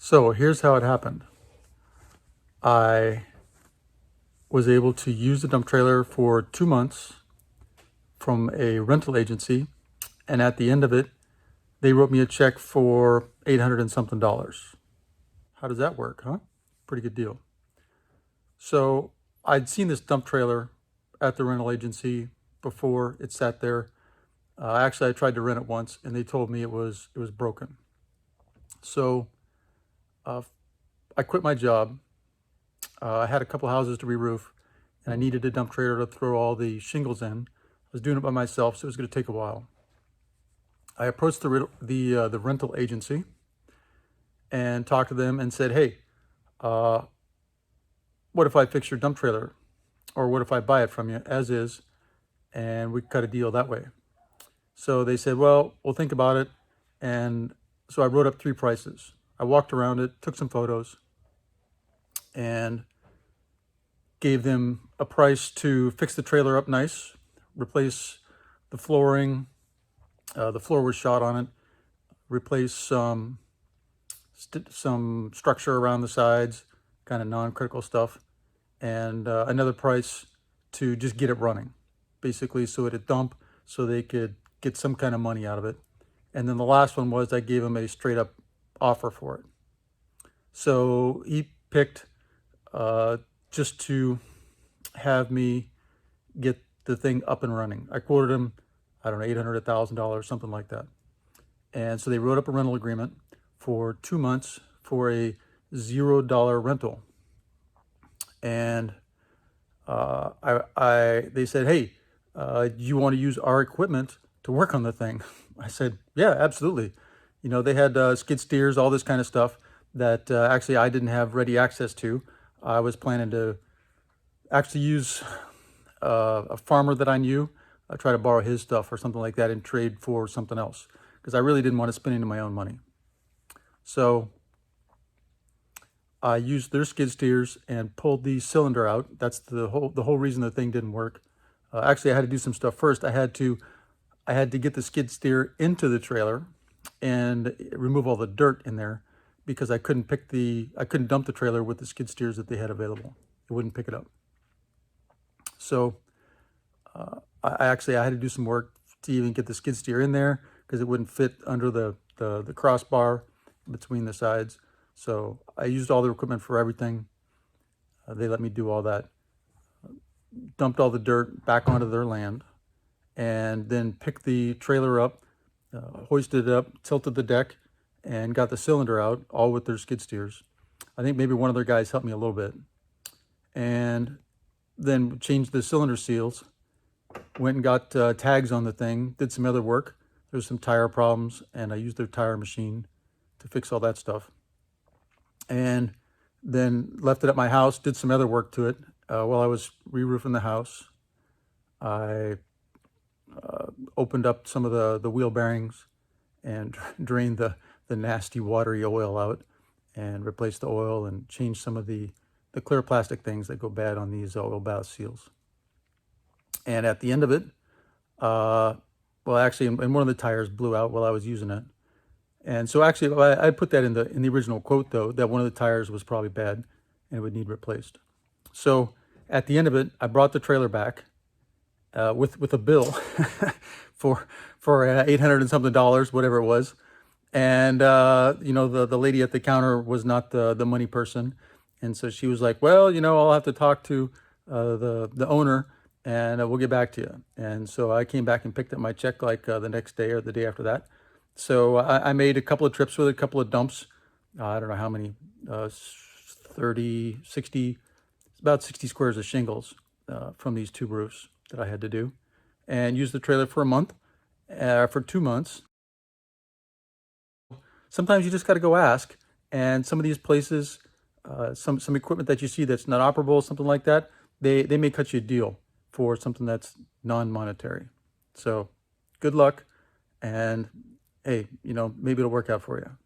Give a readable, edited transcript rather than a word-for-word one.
So here's how it happened. I was able to use the dump trailer for 2 months from a rental agency, and at the end of it, they wrote me a check for 800 and something dollars. How does that work, huh? Pretty good deal. So I'd seen this dump trailer at the rental agency before. It sat there. Actually, I tried to rent it once, and they told me it was broken. So uh, I quit my job. I had a couple houses to re-roof, and I needed a dump trailer to throw all the shingles in. I was doing it by myself, so it was going to take a while. I approached the rental agency and talked to them and said, "Hey, uh, what if I fix your dump trailer, or what if I buy it from you as is, and we cut a deal that way?" So they said, "Well, we'll think about it." And so I wrote up three prices. I walked around it, took some photos, and gave them a price to fix the trailer up nice, replace the flooring. The floor was shot on it. Replace some structure around the sides, kind of non-critical stuff, and another price to just get it running, basically, so it'd dump, so they could get some kind of money out of it. And then the last one was I gave him a straight up offer for it. So he picked just to have me get the thing up and running. I quoted him, I don't know, 800, $1,000, something like that. And so they wrote up a rental agreement for 2 months for a $0 rental. And they said, "Hey, you want to use our equipment to work on the thing?" I said, "Yeah, absolutely." They had skid steers, all this kind of stuff that actually I didn't have ready access to. I was planning to actually use a farmer that I knew, try to borrow his stuff or something like that and trade for something else, because I really didn't want to spend any of my own money. So I used their skid steers and pulled the cylinder out. That's the whole reason the thing didn't work. Actually, I had to do some stuff first. I had to get the skid steer into the trailer and remove all the dirt in there, because I couldn't dump the trailer with the skid steers that they had available. It wouldn't pick it up. So I had to do some work to even get the skid steer in there, because it wouldn't fit under the crossbar between the sides. So I used all their equipment for everything. They let me do all that. Dumped all the dirt back onto their land, and then picked the trailer up, hoisted it up, tilted the deck, and got the cylinder out, all with their skid steers. I think maybe one of their guys helped me a little bit. And then changed the cylinder seals, went and got tags on the thing, did some other work. There was some tire problems, and I used their tire machine to fix all that stuff. And then left it at my house, did some other work to it while I was re-roofing the house. I opened up some of the wheel bearings and drained the nasty watery oil out, and replaced the oil and changed some of the clear plastic things that go bad on these oil bath seals. And at the end of it, well, actually, and one of the tires blew out while I was using it. And so actually, I put that in the original quote, though, that one of the tires was probably bad and it would need replaced. So at the end of it, I brought the trailer back with a bill for 800 and something dollars, whatever it was. And the lady at the counter was not the money person, and so she was like, "Well, I'll have to talk to the owner, and we'll get back to you." And so I came back and picked up my check like the next day or the day after that. So I made a couple of trips with a couple of dumps. I don't know how many, 30, 60, about 60 squares of shingles from these two roofs that I had to do, and used the trailer for a month, for 2 months. Sometimes you just got to go ask, and some of these places, some equipment that you see that's not operable, something like that, they may cut you a deal for something that's non-monetary. So good luck, and hey, maybe it'll work out for you.